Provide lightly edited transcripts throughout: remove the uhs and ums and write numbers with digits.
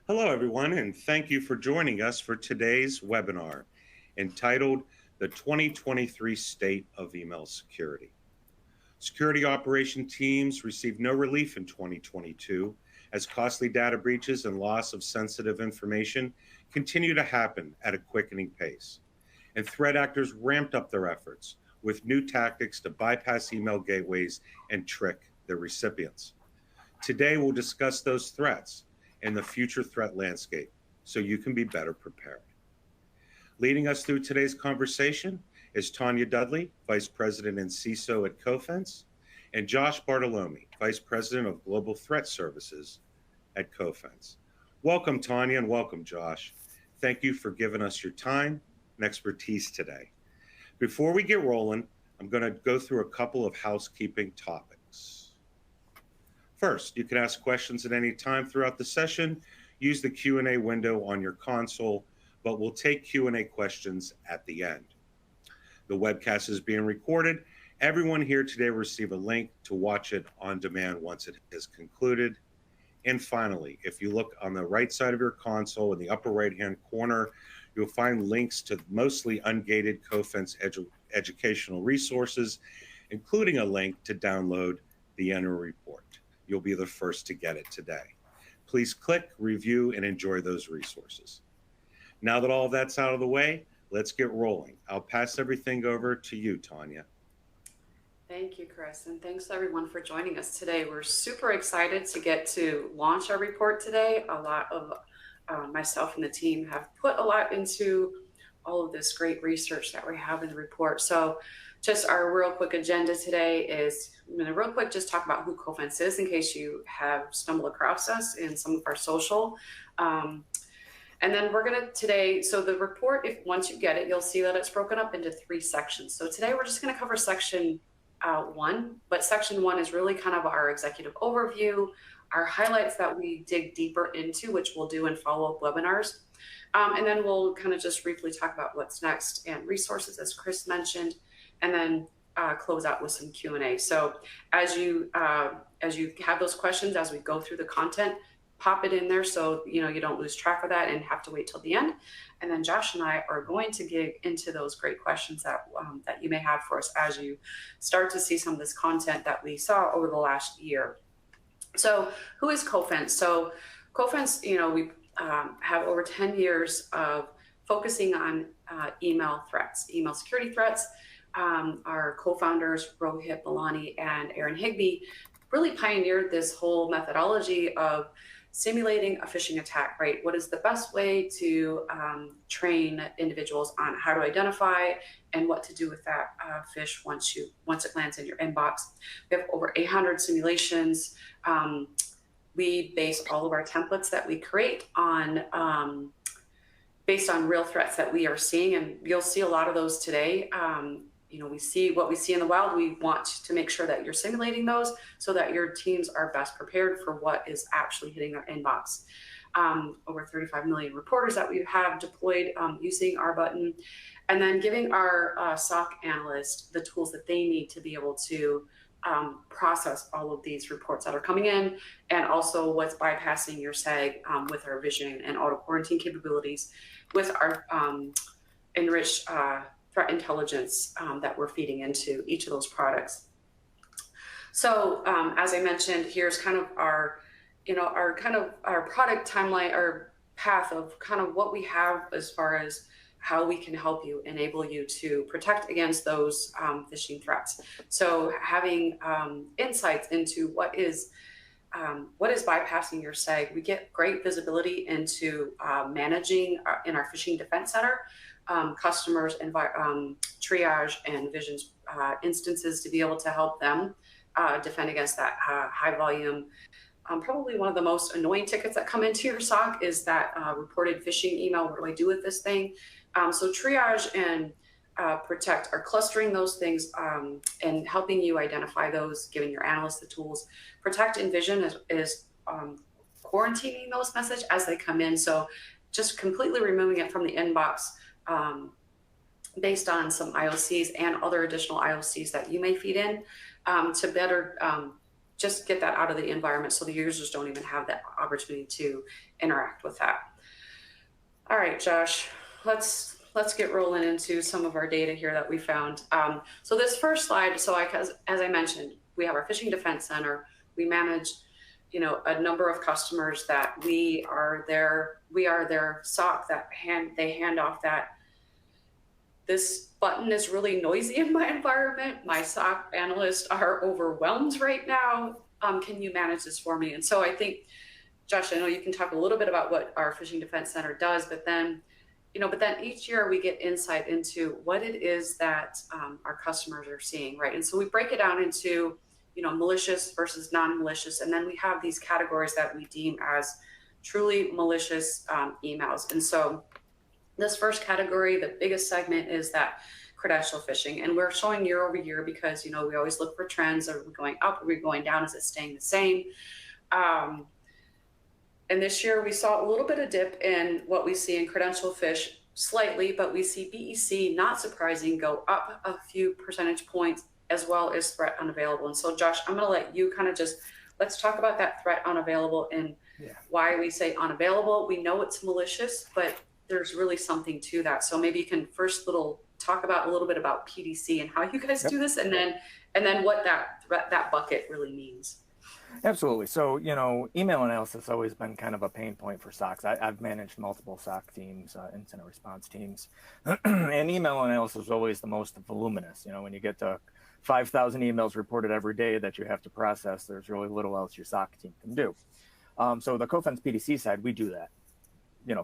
Hello, everyone, and thank you for joining us for today's webinar entitled The 2023 State of Email Security. Security operation teams received no relief in 2022 as costly data breaches and loss of sensitive information continue to happen at a quickening pace. And threat actors ramped up their efforts with new tactics to bypass email gateways and trick their recipients. Today, we'll discuss those threats and the future threat landscape so you can be better prepared. Leading us through today's conversation is Tanya Dudley, Vice President and CISO at Cofense, and Josh Bartolome, Vice President of Global Threat Services at Cofense. Welcome, Tanya, and welcome, Josh. Thank you for giving us your time and expertise today. Before we get rolling, I'm going to go through a couple of housekeeping topics. First, you can ask questions at any time throughout the session. Use the Q&A window on your console, but we'll take Q&A questions at the end. The webcast is being recorded. Everyone here today will receive a link to watch it on demand once it is concluded. And finally, if you look on the right side of your console in the upper right-hand corner, you'll find links to mostly ungated Cofense educational resources, including a link to download the annual report. You'll be the first to get it today. Please click, review, and enjoy those resources. Now that all of that's out of the way, let's get rolling. I'll pass everything over to you, Tanya. Thank you, Chris, and thanks everyone for joining us today. We're super excited to get to launch our report today. A lot of myself and the team have put a lot into all of this great research that we have in the report. So just our real quick agenda today is, I'm going to real quick just talk about who Cofense is in case you have stumbled across us in some of our social. And then we're going to today, so the report, if once you get it, you'll see that it's broken up into 3 sections. So today we're just going to cover section 1, but section 1 is really kind of our executive overview, our highlights that we dig deeper into, which we'll do in follow-up webinars. And then we'll kind of just briefly talk about what's next and resources, as Chris mentioned, and then close out with some Q&A. So as you have those questions, as we go through the content, pop it in there so you don't lose track of that and have to wait till the end. And then Josh and I are going to get into those great questions that you may have for us as you start to see some of this content that we saw over the last year. So who is Cofense? So Cofense, we have over 10 years of focusing on email threats, email security threats. Our co-founders, Rohit Balani and Aaron Higby, really pioneered this whole methodology of simulating a phishing attack, right? What is the best way to train individuals on how to identify and what to do with that phish once it lands in your inbox? We have over 800 simulations. We base all of our templates that we create on based on real threats that we are seeing, and you'll see a lot of those today. We see what we see in the wild. We want to make sure that you're simulating those so that your teams are best prepared for what is actually hitting their inbox. Over 35 million reporters that we have deployed using our button, and then giving our SOC analysts the tools that they need to be able to process all of these reports that are coming in, and also what's bypassing your SAG with our vision and auto quarantine capabilities, with our enriched threat intelligence that we're feeding into each of those products. So as I mentioned, here's kind of our product timeline, our path of kind of what we have as far as how we can help you, enable you to protect against those phishing threats. So having insights into what is bypassing your SAG. We get great visibility into managing in our phishing defense center, customers and triage and visions instances to be able to help them defend against that high volume. Probably one of the most annoying tickets that come into your SOC is that reported phishing email. What do I do with this thing? So triage and protect are clustering those things and helping you identify those, giving your analysts the tools. Protect and vision is quarantining those messages as they come in. So just completely removing it from the inbox based on some IOCs and other additional IOCs that you may feed in to better just get that out of the environment so the users don't even have that opportunity to interact with that. All right, Josh, let's get rolling into some of our data here that we found. So this first slide, as I mentioned, we have our Phishing Defense Center. We manage, a number of customers that we are their SOC that they hand off that. This button is really noisy in my environment. My SOC analysts are overwhelmed right now. Can you manage this for me? And so I think, Josh, I know you can talk a little bit about what our Phishing Defense Center does, but then each year we get insight into what it is that our customers are seeing, right? And so we break it down into, malicious versus non-malicious, and then we have these categories that we deem as truly malicious emails. And so this first category, the biggest segment, is that credential phishing, and we're showing year over year because we always look for trends. Are we going up? Are we going down? Is it staying the same? And this year we saw a little bit of dip in what we see in credential phish slightly, but we see BEC, not surprising, go up a few percentage points, as well as threat unavailable. And so, Josh, I'm going to let you kind of let's talk about that threat unavailable and why we say unavailable. We know it's malicious, but there's really something to that. So maybe you can first talk about a little bit about PDC and how you guys do this, and then what that bucket really means. Absolutely. So, email analysis has always been kind of a pain point for SOCs. I've managed multiple SOC teams, incident response teams, and email analysis is always the most voluminous. When you get to 5,000 emails reported every day that you have to process, there's really little else your SOC team can do. So the Cofense PDC side, we do that,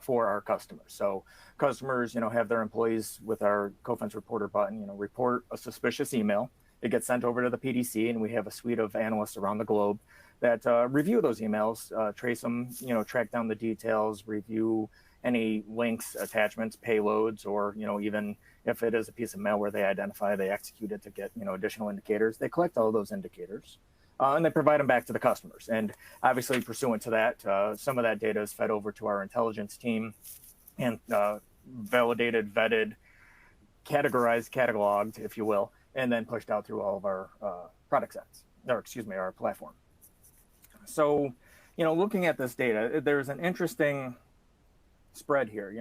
for our customers. So customers, have their employees with our Cofense reporter button, report a suspicious email. It gets sent over to the PDC, and we have a suite of analysts around the globe that review those emails, trace them, track down the details, review any links, attachments, payloads, or, even if it is a piece of malware they identify, they execute it to get, additional indicators. They collect all of those indicators, and they provide them back to the customers. And obviously, pursuant to that, some of that data is fed over to our intelligence team and validated, vetted, categorized, cataloged, if you will, and then pushed out through all of our product sets, our platform. So, looking at this data, there's an interesting spread here.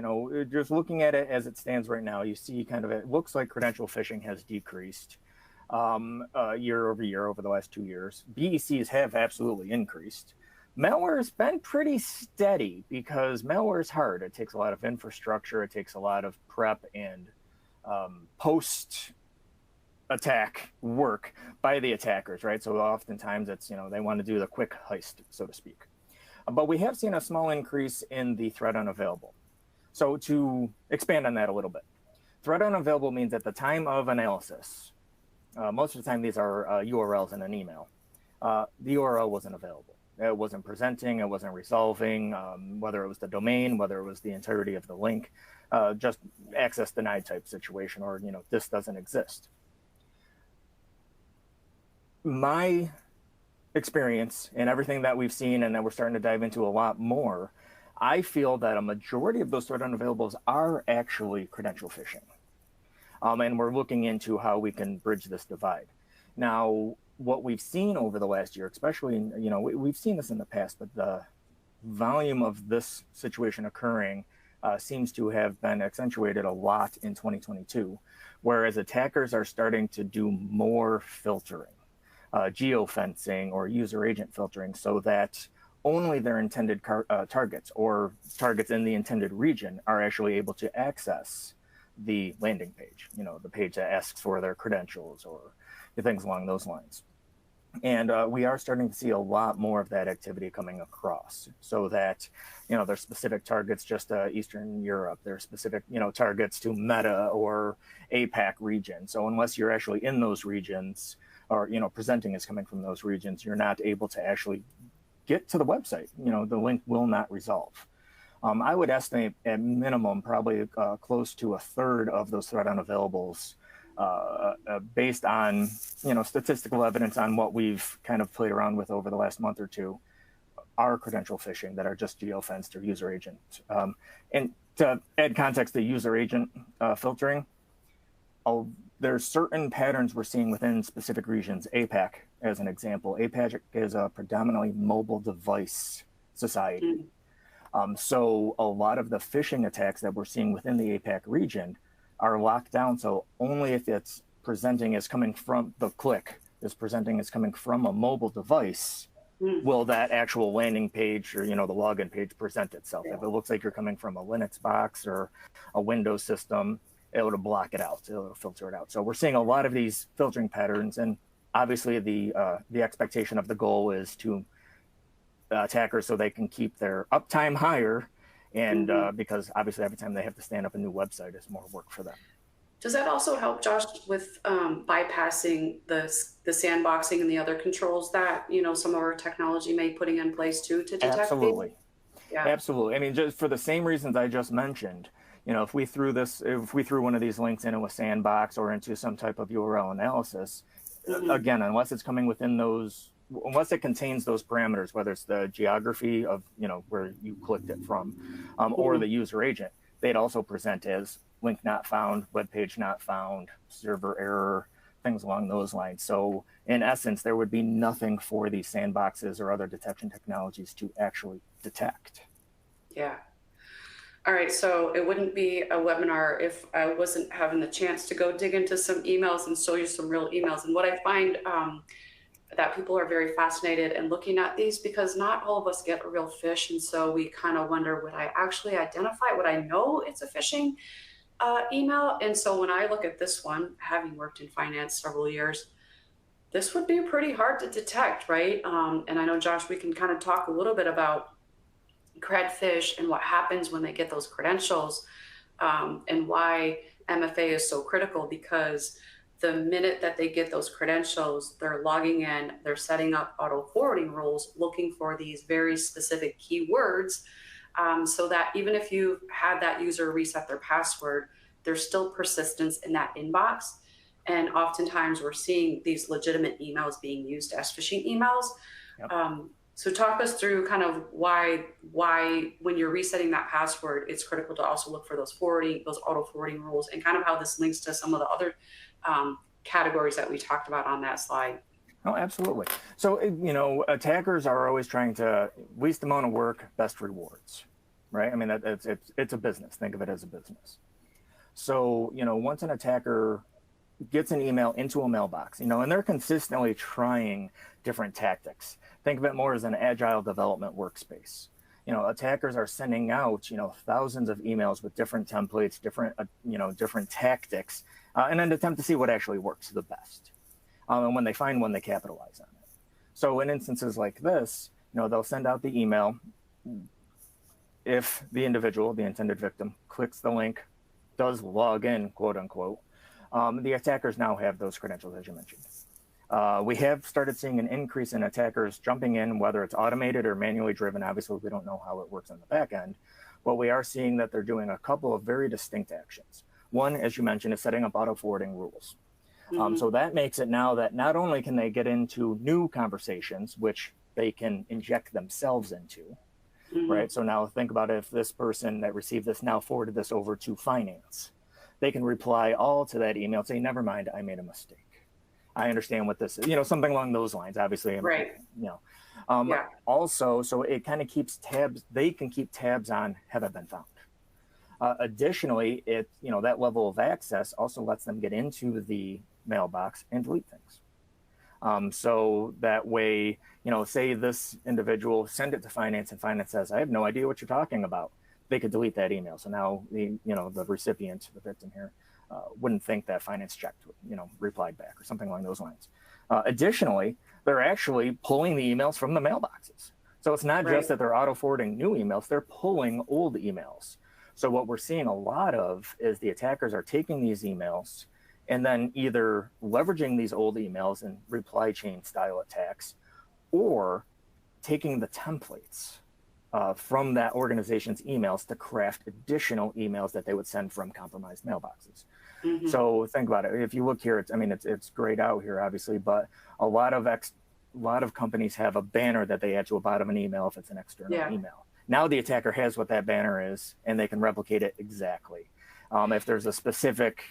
Just looking at it as it stands right now, you see it looks like credential phishing has decreased year over year over the last 2 years. BECs have absolutely increased. Malware has been pretty steady because malware is hard. It takes a lot of infrastructure. It takes a lot of prep and post attack work by the attackers, right? So oftentimes it's, they want to do the quick heist, so to speak. But we have seen a small increase in the threat unavailable. So to expand on that a little bit, threat unavailable means at the time of analysis, most of the time these are URLs in an email, the URL wasn't available. It wasn't presenting, it wasn't resolving, whether it was the domain, whether it was the entirety of the link, just access denied type situation, or, this doesn't exist. My experience and everything that we've seen and that we're starting to dive into a lot more, I feel that a majority of those threat unavailables are actually credential phishing. And we're looking into how we can bridge this divide. Now, what we've seen over the last year, especially, we've seen this in the past, but the volume of this situation occurring seems to have been accentuated a lot in 2022, whereas attackers are starting to do more filtering. Geofencing or user agent filtering, so that only their intended targets or targets in the intended region are actually able to access the landing page, the page that asks for their credentials or things along those lines. And we are starting to see a lot more of that activity coming across, so that, there's specific targets just Eastern Europe, there's specific, targets to Meta or APAC region. So unless you're actually in those regions, or, presenting is coming from those regions, you're not able to actually get to the website. The link will not resolve. I would estimate at minimum probably close to a third of those threat unavailables, based on, statistical evidence on what we've kind of played around with over the last month or two, are credential phishing that are just geofenced or user agent. And to add context to user agent filtering, there's certain patterns we're seeing within specific regions, APAC as an example, APAC is a predominantly mobile device society. So a lot of the phishing attacks that we're seeing within the APAC region are locked down. So only if it's presenting as coming from the click is presenting as coming from a mobile device, will that actual landing page or, the login page present itself. If it looks like you're coming from a Linux box or a Windows system, it'll block it out. It'll filter it out. So we're seeing a lot of these filtering patterns, and obviously the expectation of the goal is to attackers so they can keep their uptime higher, and because obviously every time they have to stand up a new website is more work for them. Does that also help, Josh, with bypassing the sandboxing and the other controls that some of our technology may be putting in place too to detect Absolutely. these? Yeah. Absolutely. I mean, just for the same reasons I just mentioned, if we threw one of these links into a sandbox or into some type of URL analysis, again, unless it's coming within unless it contains those parameters, whether it's the geography of where you clicked it from, or the user agent, they'd also present as link not found, web page not found, server error, things along those lines. So in essence, there would be nothing for these sandboxes or other detection technologies to actually detect. Yeah. All right. So it wouldn't be a webinar if I wasn't having the chance to go dig into some emails and show you some real emails. And what I find that people are very fascinated in looking at these, because not all of us get a real fish. And so we kind of wonder, would I actually identify, would I know it's a phishing email? And so when I look at this one, having worked in finance several years, this would be pretty hard to detect, right? And I know, Josh, we can kind of talk a little bit about Credfish and what happens when they get those credentials, and why MFA is so critical, because the minute that they get those credentials, they're logging in, they're setting up auto forwarding rules, looking for these very specific keywords, so that even if you had that user reset their password, there's still persistence in that inbox. And oftentimes we're seeing these legitimate emails being used as phishing emails. Yep. So talk us through kind of why when you're resetting that password, it's critical to also look for those auto forwarding rules, and kind of how this links to some of the other categories that we talked about on that slide. Oh, absolutely. So, attackers are always trying to least amount of work, best rewards, right? I mean, it's a business. Think of it as a business. So, once an attacker gets an email into a mailbox, and they're consistently trying different tactics. Think of it more as an agile development workspace. Attackers are sending out, thousands of emails with different templates, different tactics, in an attempt to see what actually works the best. And when they find one, they capitalize on it. So in instances like this, they'll send out the email. If the individual, the intended victim, clicks the link, does log in, quote unquote, the attackers now have those credentials, as you mentioned. We have started seeing an increase in attackers jumping in, whether it's automated or manually driven. Obviously, we don't know how it works on the back end, but we are seeing that they're doing a couple of very distinct actions. One, as you mentioned, is setting up auto forwarding rules. So that makes it now that not only can they get into new conversations, which they can inject themselves into, right? So now think about if this person that received this now forwarded this over to finance. They can reply all to that email, say, never mind, I made a mistake. I understand what this is, something along those lines, obviously. Right. Also, so it kind of keeps tabs, they can keep tabs on, have I been found? Additionally, that level of access also lets them get into the mailbox and delete things. So that way, say this individual send it to finance and finance says, I have no idea what you're talking about. They could delete that email. So now the recipient, the victim here, wouldn't think that finance checked, replied back or something along those lines. Additionally, they're actually pulling the emails from the mailboxes. So it's not just that they're auto forwarding new emails, they're pulling old emails. So what we're seeing a lot of is the attackers are taking these emails and then either leveraging these old emails in reply chain style attacks, or taking the templates from that organization's emails to craft additional emails that they would send from compromised mailboxes. So think about it. If you look here, it's grayed out here, obviously, but a lot of companies have a banner that they add to a bottom of an email if it's an external email. Now the attacker has what that banner is, and they can replicate it exactly. If there's a specific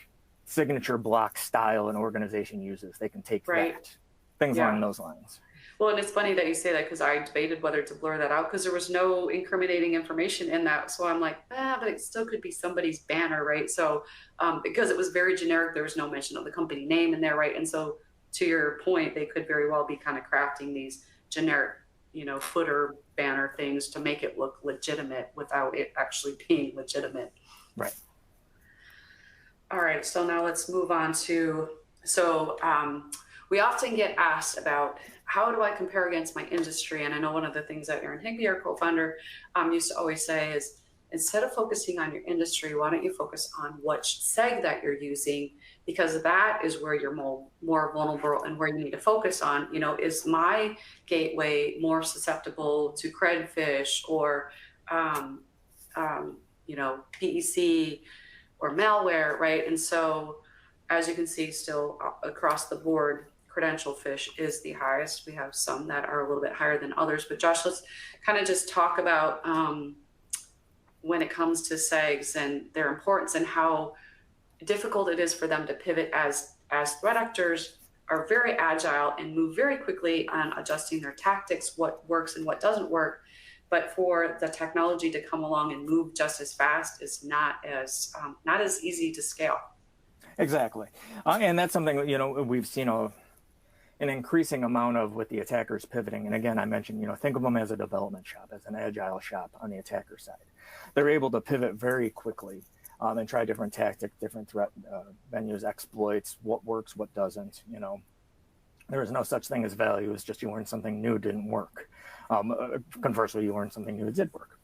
signature block style an organization uses, they can take that things Yeah. along those lines. Well, and it's funny that you say that because I debated whether to blur that out because there was no incriminating information in that. So I'm like, but it still could be somebody's banner, right? So because it was very generic, there was no mention of the company name in there, right? And so to your point, they could very well be kind of crafting these generic, footer banner things to make it look legitimate without it actually being legitimate. Right. All right, so now let's move on to, we often get asked about how do I compare against my industry? And I know one of the things that Aaron Higby, our co-founder, used to always say is, instead of focusing on your industry, why don't you focus on which seg that you're using? Because that is where you're more vulnerable and where you need to focus on. Is my gateway more susceptible to credfish or, PEC or malware, right? And so, as you can see, still across the board, credential phish is the highest. We have some that are a little bit higher than others. But Josh, let's kind of just talk about when it comes to segs and their importance and how difficult it is for them to pivot as threat actors are very agile and move very quickly on adjusting their tactics, what works and what doesn't work. But for the technology to come along and move just as fast is not as easy to scale. Exactly. And that's something, we've seen an increasing amount of with the attackers pivoting. And again, I mentioned, think of them as a development shop, as an agile shop on the attacker side. They're able to pivot very quickly and try different tactics, different threat venues, exploits, what works, what doesn't. There is no such thing as value. It's just you learn something new didn't work. Conversely, you learn something new that did work.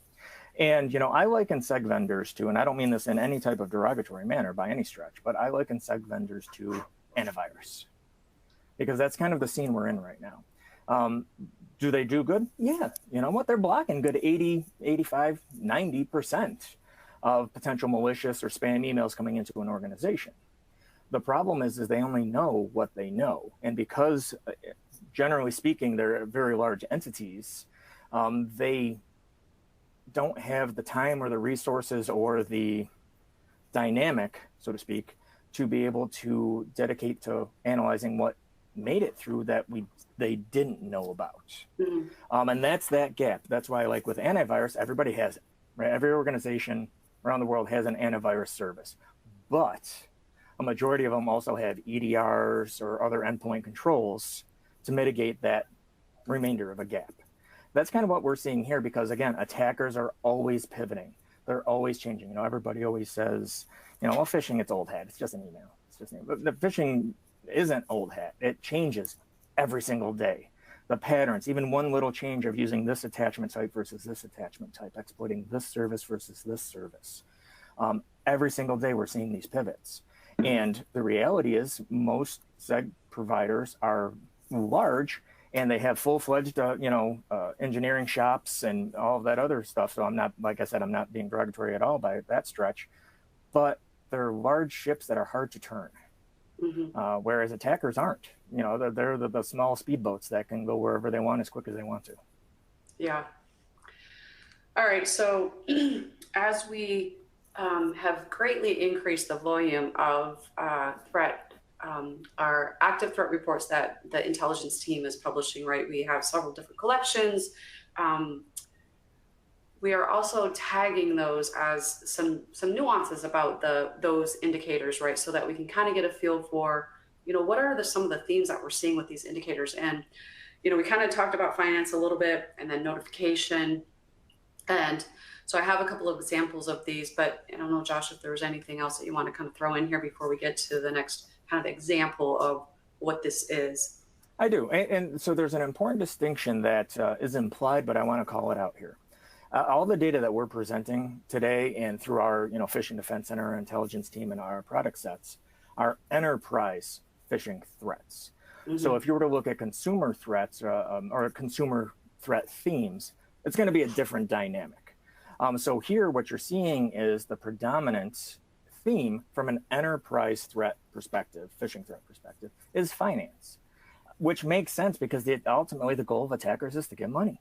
And, I liken seg vendors to, and I don't mean this in any type of derogatory manner by any stretch, but I liken seg vendors to antivirus. Because that's kind of the scene we're in right now. Do they do good? Yeah. You know what? They're blocking good 80, 85, 90% of potential malicious or spam emails coming into an organization. The problem is they only know what they know. And because, generally speaking, they're very large entities, they don't have the time or the resources or the dynamic, so to speak, to be able to dedicate to analyzing what made it through that they didn't know about. Mm-hmm. And that's that gap. That's why, like with antivirus, everybody has it, right? Every organization around the world has an antivirus service, but a majority of them also have EDRs or other endpoint controls to mitigate that remainder of a gap. That's kind of what we're seeing here because, again, attackers are always pivoting. They're always changing. Everybody always says, well, phishing, it's old hat. It's just an email. But the phishing isn't old hat. It changes every single day. The patterns, even one little change of using this attachment type versus this attachment type, exploiting this service versus this service. Every single day we're seeing these pivots. And the reality is most seg providers are large and they have full-fledged, engineering shops and all of that other stuff. So I'm not, like I said, I'm not being derogatory at all by that stretch, but they're large ships that are hard to turn. Mm-hmm. Whereas attackers aren't. They're the small speedboats that can go wherever they want as quick as they want to. Yeah. All right. So as we have greatly increased the volume of our active threat reports that the intelligence team is publishing, right? We have several different collections. We are also tagging those as some nuances about those indicators, right? So that we can kind of get a feel for, what are some of the themes that we're seeing with these indicators. And, we kind of talked about finance a little bit and then notification. And so I have a couple of examples of these, but I don't know, Josh, if there's anything else that you want to kind of throw in here before we get to the next kind of example of what this is. I do. And so there's an important distinction that is implied, but I want to call it out here. All the data that we're presenting today and through our phishing defense center, our intelligence team, and our product sets are enterprise phishing threats. Mm-hmm. So if you were to look at consumer threats or consumer threat themes, it's going to be a different dynamic. So here what you're seeing is the predominant theme from an enterprise threat perspective, phishing threat perspective, is finance, which makes sense because ultimately the goal of attackers is to get money.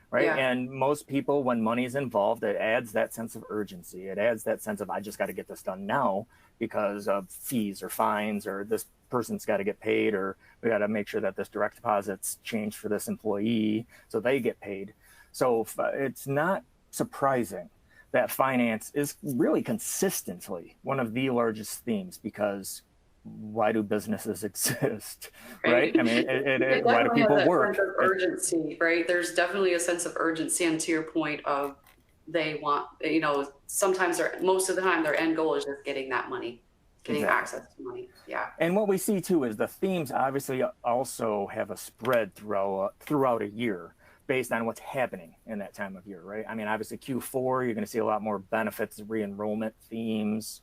Right. Yeah. And most people, when money is involved, it adds that sense of urgency. It adds that sense of, I just got to get this done now because of fees or fines or this person's got to get paid, or we got to make sure that this direct deposit's changed for this employee so they get paid. So it's not surprising that finance is really consistently one of the largest themes, because why do businesses exist, right? I mean, why do people work? Sense of urgency, right? There's definitely a sense of urgency, and to your point of they want, sometimes most of the time their end goal is just getting that money, getting access to money. Yeah. And what we see too is the themes obviously also have a spread throughout a year, based on what's happening in that time of year, right? I mean, obviously Q4, you're going to see a lot more benefits, re-enrollment themes.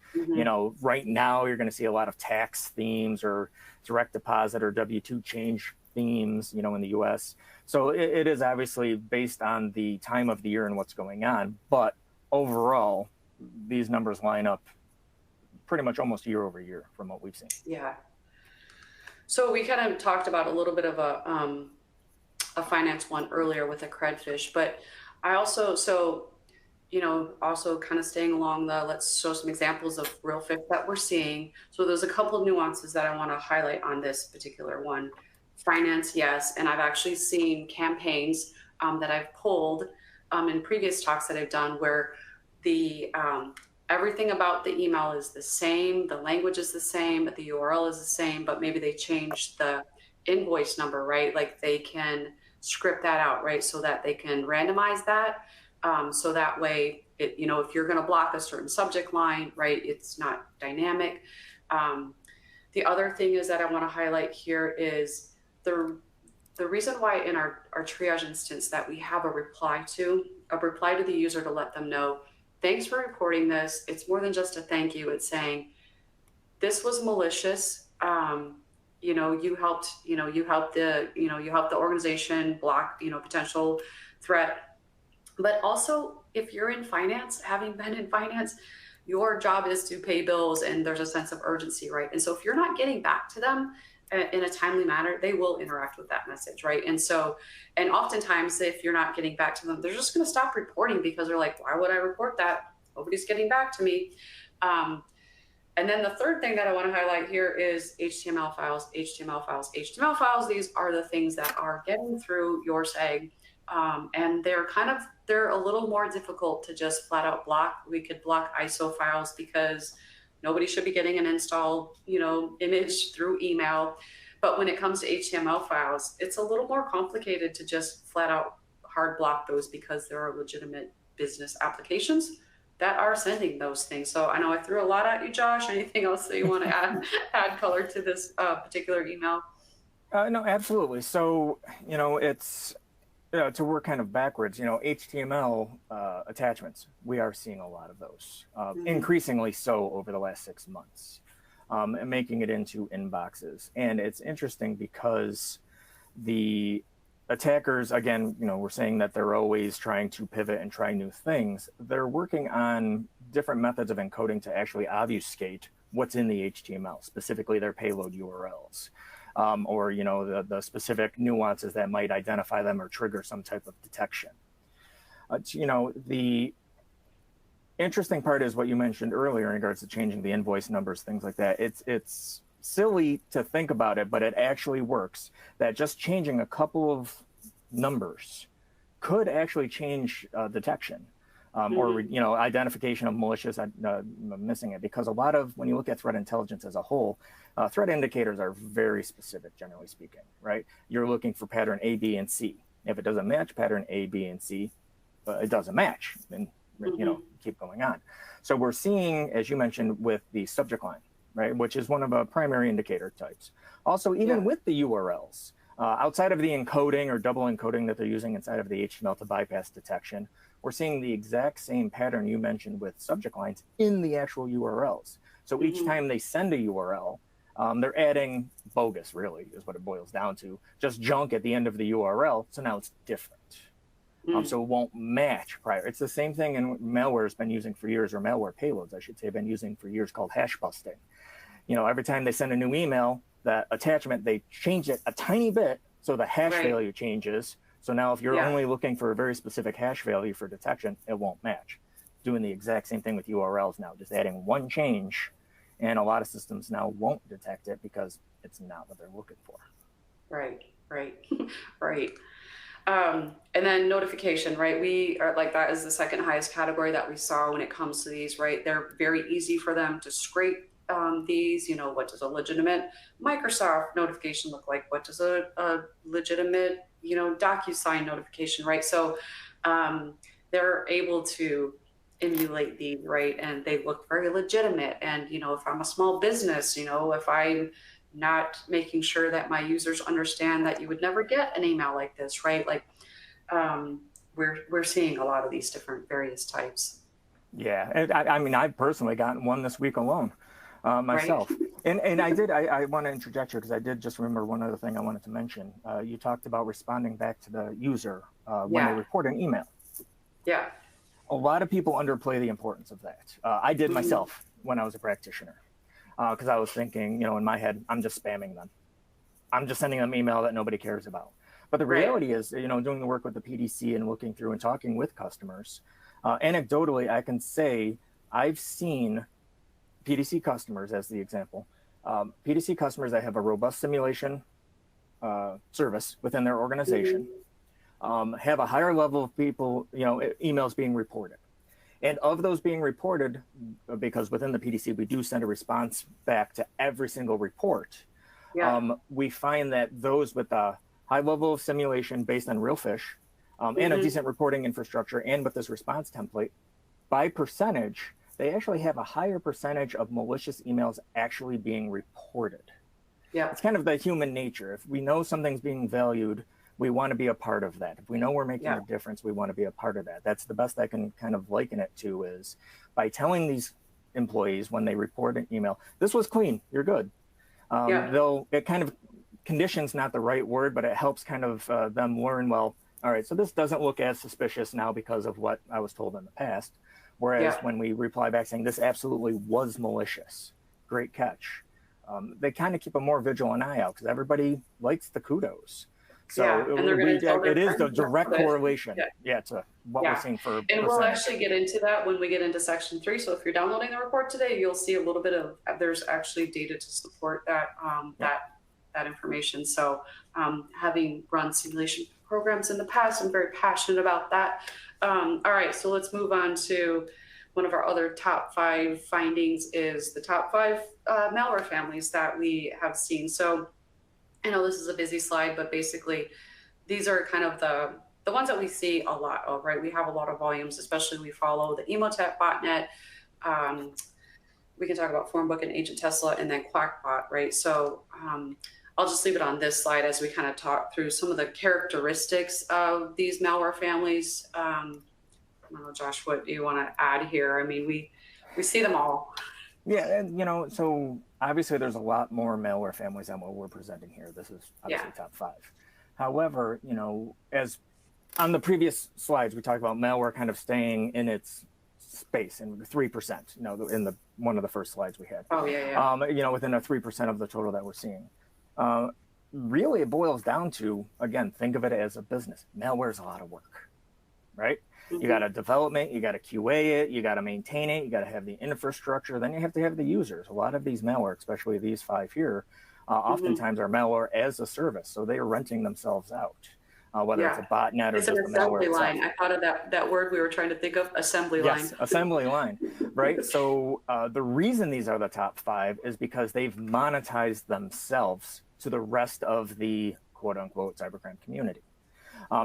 Right now you're going to see a lot of tax themes or direct deposit or W-2 change themes, in the US. So it is obviously based on the time of the year and what's going on. But overall, these numbers line up pretty much almost year over year from what we've seen. Yeah. So we kind of talked about a little bit of a finance one earlier with a credfish, but I also, also kind of staying along let's show some examples of real fish that we're seeing. So there's a couple of nuances that I want to highlight on this particular one. Finance, yes. And I've actually seen campaigns that I've pulled in previous talks that I've done where the everything about the email is the same, the language is the same, but the URL is the same, but maybe they changed the invoice number, right? Like they can script that out, right? So that they can randomize that. So that way, if you're going to block a certain subject line, right, it's not dynamic. The other thing is that I want to highlight here is the reason why in our triage instance that we have a reply to the user to let them know, thanks for reporting this. It's more than just a thank you. It's saying, this was malicious. You helped the organization block, potential threat. But also, if you're in finance, having been in finance, your job is to pay bills, and there's a sense of urgency, right? And so if you're not getting back to them in a timely manner, they will interact with that message, right? And oftentimes if you're not getting back to them, they're just going to stop reporting, because they're like, why would I report that? Nobody's getting back to me. And then the third thing that I want to highlight here is HTML files. These are the things that are getting through your SAG. And they're a little more difficult to just flat out block. We could block ISO files because nobody should be getting an install, image through email. But when it comes to HTML files, it's a little more complicated to just flat out hard block those, because there are legitimate business applications that are sending those things. So I know I threw a lot at you, Josh. Anything else that you want to add color to this particular email? No, absolutely. So, it's to work kind of backwards, HTML attachments, we are seeing a lot of those, increasingly so over the last 6 months, and making it into inboxes. And it's interesting because the attackers, again, we're saying that they're always trying to pivot and try new things. They're working on different methods of encoding to actually obfuscate what's in the HTML, specifically their payload URLs, or the specific nuances that might identify them or trigger some type of detection. The interesting part is what you mentioned earlier in regards to changing the invoice numbers, things like that. It's silly to think about it, but it actually works. That just changing a couple of numbers could actually change detection, or identification of malicious missing it. Because a lot of, when you look at threat intelligence as a whole, threat indicators are very specific, generally speaking, right? You're looking for pattern A, B, and C. If it doesn't match pattern A, B, and C, it doesn't match, and keep going on. So we're seeing, as you mentioned, with the subject line, right, which is one of the primary indicator types. Also, even with the URLs, outside of the encoding or double encoding that they're using inside of the HTML to bypass detection, we're seeing the exact same pattern you mentioned with subject lines in the actual URLs. So each time they send a URL, they're adding bogus, really, is what it boils down to, just junk at the end of the URL. So now it's different. So it won't match prior. It's the same thing in malware has been using for years, or malware payloads, I should say, have been using for years, called hash busting. Every time they send a new email, that attachment, they change it a tiny bit so the hash value changes. So now if you're only looking for a very specific hash value for detection, it won't match. Doing the exact same thing with URLs now, just adding one change, And a lot of systems now won't detect it because it's not what they're looking for. Right, right, right. And then notification, right? We are like, that is the second highest category that we saw when it comes to these, right? They're very easy for them to scrape these. You know, what does a legitimate Microsoft notification look like? What does a legitimate, you know, DocuSign notification, right? So they're able to emulate these, right? And they look very legitimate. And, you know, if I'm a small business, you know, if I'm not making sure that my users understand that you would never get an email like this, right? Like we're seeing a lot of these different various types. Yeah, and I mean, I've personally gotten one this week alone myself. Right. And I want to interject here because I did just remember one other thing I wanted to mention. You talked about responding back to the user when they report an email. Yeah. A lot of people underplay the importance of that. I did myself when I was a practitioner because I was thinking, you know, in my head, I'm just spamming them. I'm just sending them email that nobody cares about. But the reality is, you know, doing the work with the PDC and looking through and talking with customers, anecdotally, I can say I've seen PDC customers, as the example, PDC customers that have a robust simulation service within their organization, have a higher level of people, you know, emails being reported. And of those being reported, because within the PDC, we do send a response back to every single report. We find that those with a high level of simulation based on real fish and a decent reporting infrastructure and with this response template, by percentage, they actually have a higher percentage of malicious emails actually being reported. Yeah. It's kind of the human nature. If we know something's being valued, we want to be a part of that. If we know we're making a difference, we want to be a part of that. That's the best I can kind of liken it to, is by telling these employees when they report an email, this was clean, you're good. It kind of conditions, not the right word, but it helps kind of them learn, well, all right, so this doesn't look as suspicious now because of what I was told in the past. Whereas when we reply back saying this absolutely was malicious, great catch, they kind of keep a more vigilant eye out because everybody likes the kudos. So it is the direct correlation, to what we're seeing for. And we'll actually get into that when we get into section 3. So if you're downloading the report today, you'll see a little bit of, there's actually data to support that that information. So having run simulation programs in the past, I'm very passionate about that. All right, so let's move on to one of our other top 5 findings is the top 5 malware families that we have seen. So I know this is a busy slide, but basically these are kind of the ones that we see a lot of, right? We have a lot of volumes, especially we follow the Emotet botnet. We can talk about Formbook and Agent Tesla and then Quackbot, right? So I'll just leave it on this slide as we kind of talk through some of the characteristics of these malware families. I don't know, Josh, what do you want to add here? I mean, we see them all. Yeah, and you know, so obviously there's a lot more malware families than what we're presenting here. This is obviously top 5. However, you know, as on the previous slides, we talked about malware kind of staying in its space in 3%, you know, in the one of the first slides we had. You know, within a 3% of the total that we're seeing. Really, it boils down to, again, think of it as a business. Malware is a lot of work, right? You got to develop it, you got to QA it, you got to maintain it, you got to have the infrastructure, then you have to have the users. A lot of these malware, especially these 5 here, oftentimes are malware as a service. So they are renting themselves out, whether it's a botnet or it's just an the malware assembly line. itself. I thought of that word we were trying to think of, assembly line. Yes, assembly line, right? So the reason these are the top 5 is because they've monetized themselves to the rest of the quote unquote cybercrime community.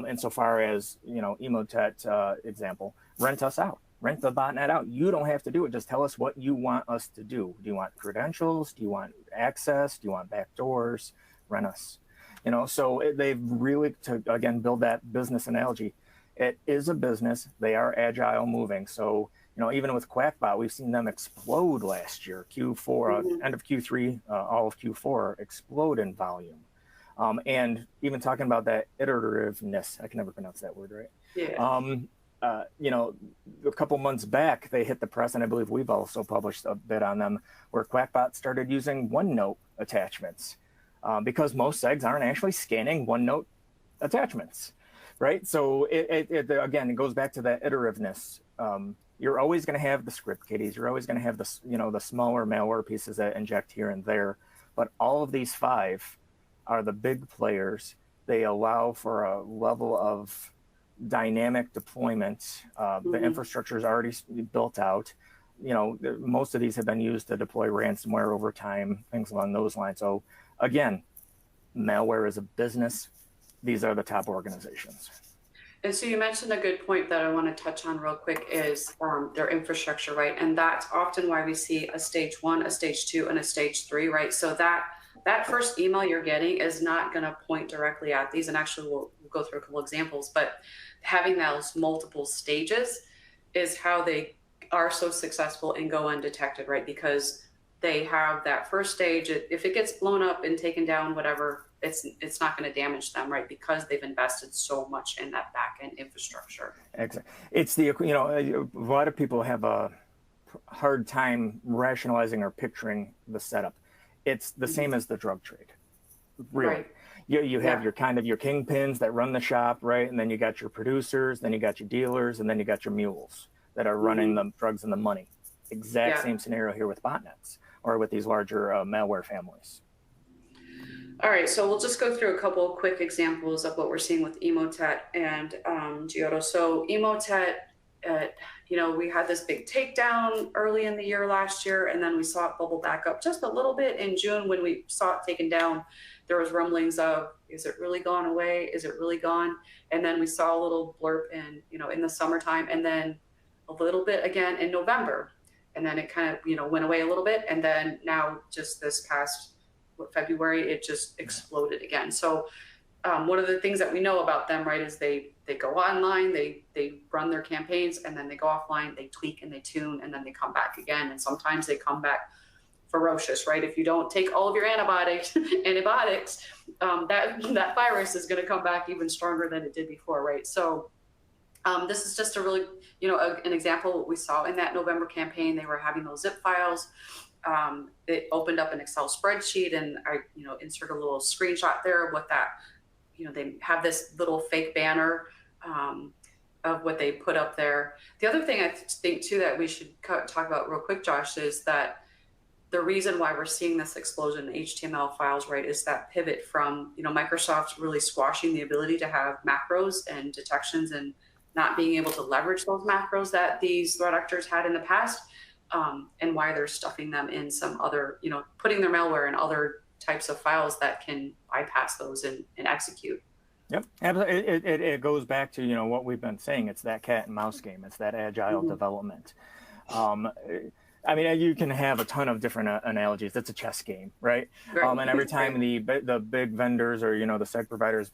Insofar as, you know, Emotet example, rent us out, rent the botnet out. You don't have to do it. Just tell us what you want us to do. Do you want credentials? Do you want access? Do you want backdoors? Rent us. You know, so they've really, to again build that business analogy, it is a business. They are agile moving. So, you know, even with Quackbot, we've seen them explode last year. Q4, end of Q3, all of Q4 explode in volume. And even talking about that iterativeness, I can never pronounce that word right. You know, a couple months back, they hit the press, and I believe we've also published a bit on them, where Quackbot started using OneNote attachments because most SEGs aren't actually scanning OneNote attachments, right? So it again, it goes back to that iterativeness you're always going to have the script kiddies. You're always going to have the, the smaller malware pieces that inject here and there. But all of these five are the big players. They allow for a level of dynamic deployment. The infrastructure is already built out. Most of these have been used to deploy ransomware over time, things along those lines. So again, malware is a business. These are the top organizations. And so you mentioned a good point that I want to touch on real quick is their infrastructure, right? And that's often why we see a stage 1, a stage 2, and a stage 3, right? So that first email you're getting is not going to point directly at these. And actually, we'll go through a couple examples, but having those multiple stages is how they are so successful and go undetected, right? Because they have that first stage. If it gets blown up and taken down, whatever, it's not going to damage them, right? Because they've invested so much in that back end infrastructure. Exactly. It's a lot of people have a hard time rationalizing or picturing the setup. It's the same as the drug trade, really. Right. You have your kingpins that run the shop, right? And then you got your producers, then you got your dealers, and then you got your mules that are running the drugs and the money. Exact same scenario here with botnets or with these larger malware families. All right, so we'll just go through a couple of quick examples of what we're seeing with Emotet and Giotto. So Emotet, we had this big takedown early in the year last year, and then we saw it bubble back up just a little bit in June when we saw it taken down. There was rumblings of, is it really gone away? Is it really gone? And then we saw a little blurb in the summertime, and then a little bit again in November. And then it kind of, went away a little bit. And then now just this past February, it just exploded again. So one of the things that we know about them, right, is they go online, they run their campaigns, and then they go offline, they tweak and they tune, and then they come back again. And sometimes they come back ferocious, right? If you don't take all of your antibiotics, that virus is going to come back even stronger than it did before, right? So this is just a really, an example we saw in that November campaign. They were having those zip files. It opened up an Excel spreadsheet, and I, insert a little screenshot there of what that, they have this little fake banner of what they put up there. The other thing I think too that we should talk about real quick, Josh, is that the reason why we're seeing this explosion in HTML files, right, is that pivot from, Microsoft really squashing the ability to have macros and detections and not being able to leverage those macros that these threat actors had in the past, and why they're stuffing them in some other, putting their malware in other types of files that can bypass those and execute. Yep. It goes back to, what we've been saying. It's that cat and mouse game. It's that agile development. You can have a ton of different analogies. It's a chess game, right? And every time the big vendors or, the seg providers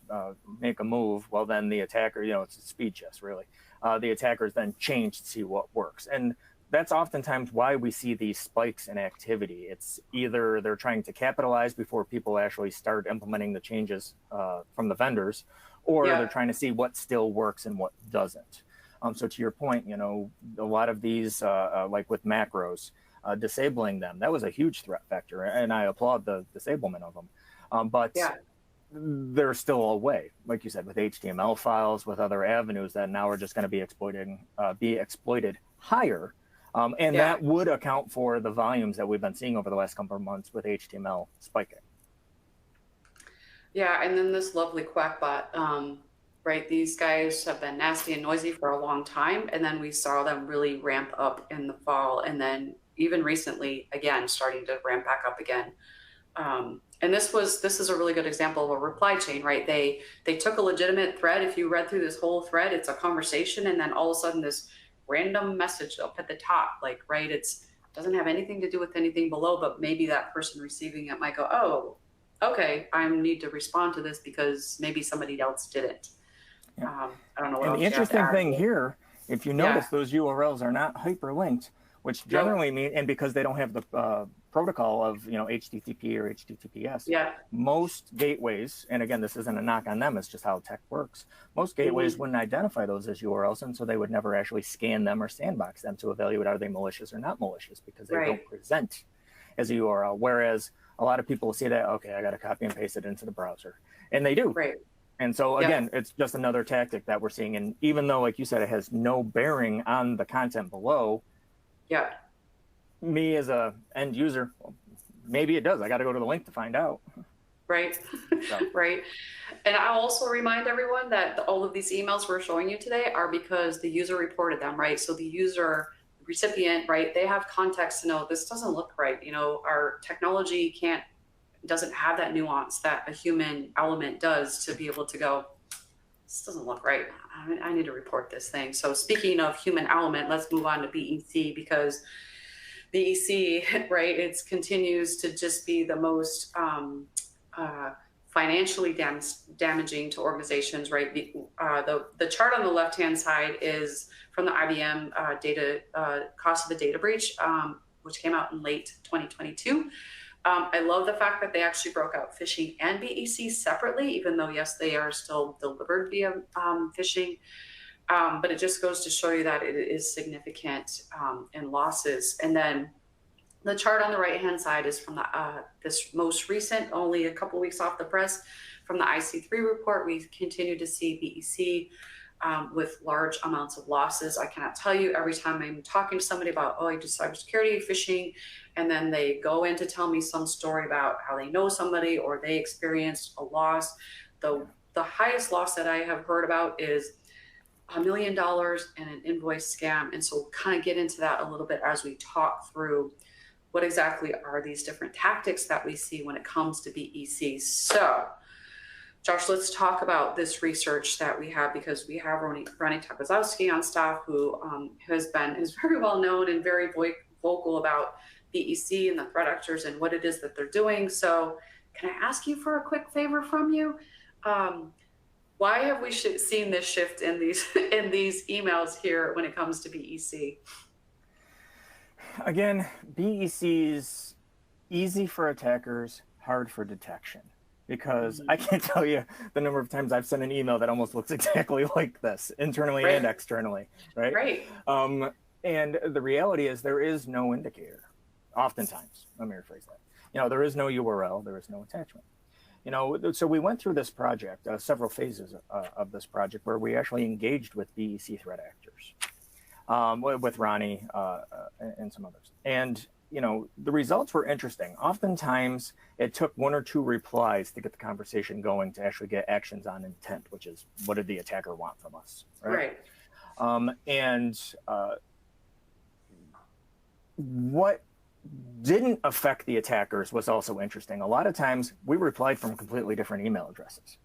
make a move, well, then the attacker, it's a speed chess, really. The attackers then change to see what works. And that's oftentimes why we see these spikes in activity. It's either they're trying to capitalize before people actually start implementing the changes from the vendors, or they're trying to see what still works and what doesn't. So to your point, a lot of these, like with macros, disabling them, that was a huge threat vector, and I applaud the disablement of them. But there's still a way, like you said, with HTML files, with other avenues that now are just going to be exploited higher. That would account for the volumes that we've been seeing over the last couple of months with HTML spiking. Yeah, and then this lovely Quackbot, right? These guys have been nasty and noisy for a long time, and then we saw them really ramp up in the fall, and then even recently, again, starting to ramp back up again. And this is a really good example of a reply chain, right? They took a legitimate thread. If you read through this whole thread, it's a conversation, and then all of a sudden this random message up at the top, like, right, doesn't have anything to do with anything below, but maybe that person receiving it might go, oh, okay, I need to respond to this because maybe somebody else didn't. I don't know what else. And the interesting thing here, if you notice, those URLs are not hyperlinked, which generally mean, and because they don't have the protocol of HTTP or HTTPS. Most gateways, and again, this isn't a knock on them, it's just how tech works. Most gateways wouldn't identify those as URLs, and so they would never actually scan them or sandbox them to evaluate are they malicious or not malicious, because they don't present as a URL. Whereas a lot of people see that, okay, I got to copy and paste it into the browser, and they do. And so again, it's just another tactic that we're seeing. And even though, like you said, it has no bearing on the content below, Yeah. me as a end user, well, maybe it does. I got to go to the link to find out. Right. So. Right. And I'll also remind everyone that all of these emails we're showing you today are because the user reported them, right? So the user recipient, right, they have context to know this doesn't look right. You know, our technology doesn't have that nuance that a human element does to be able to go, this doesn't look right. I need to report this thing. So speaking of human element, let's move on to BEC, because BEC, right, it continues to just be the most financially damaging to organizations, right? The chart on the left-hand side is from the IBM data cost of the data breach, which came out in late 2022. I love the fact that they actually broke out phishing and BEC separately, even though, yes, they are still delivered via phishing. But it just goes to show you that it is significant in losses. And then the chart on the right-hand side is from the this most recent, only a couple weeks off the press, from the IC3 report. We continue to see BEC with large amounts of losses. I cannot tell you, every time I'm talking to somebody about, oh, I do cybersecurity, phishing, and then they go in to tell me some story about how they know somebody or they experienced a loss. The highest loss that I have heard about is $1 million and an invoice scam. And so we'll kind of get into that a little bit as we talk through what exactly are these different tactics that we see when it comes to BEC. So, Josh, let's talk about this research that we have, because we have Ronnie Takazowski on staff, who is very well known and very vocal about BEC and the threat actors and what it is that they're doing. So can I ask you for a quick favor from you? Why have we seen this shift in these emails here when it comes to BEC? Again, BEC is easy for attackers, hard for detection. Because I can't tell you the number of times I've sent an email that almost looks exactly like this, internally and externally, right? Right. And the reality is there is no indicator. Oftentimes, let me rephrase that. You know, there is no URL, there is no attachment. You know, so we went through this project, several phases of this project, where we actually engaged with BEC threat actors, with Ronnie and some others. And you know, the results were interesting. Oftentimes, it took one or two replies to get the conversation going to actually get actions on intent, which is what did the attacker want from us, right? What didn't affect the attackers was also interesting. A lot of times, we replied from completely different email addresses.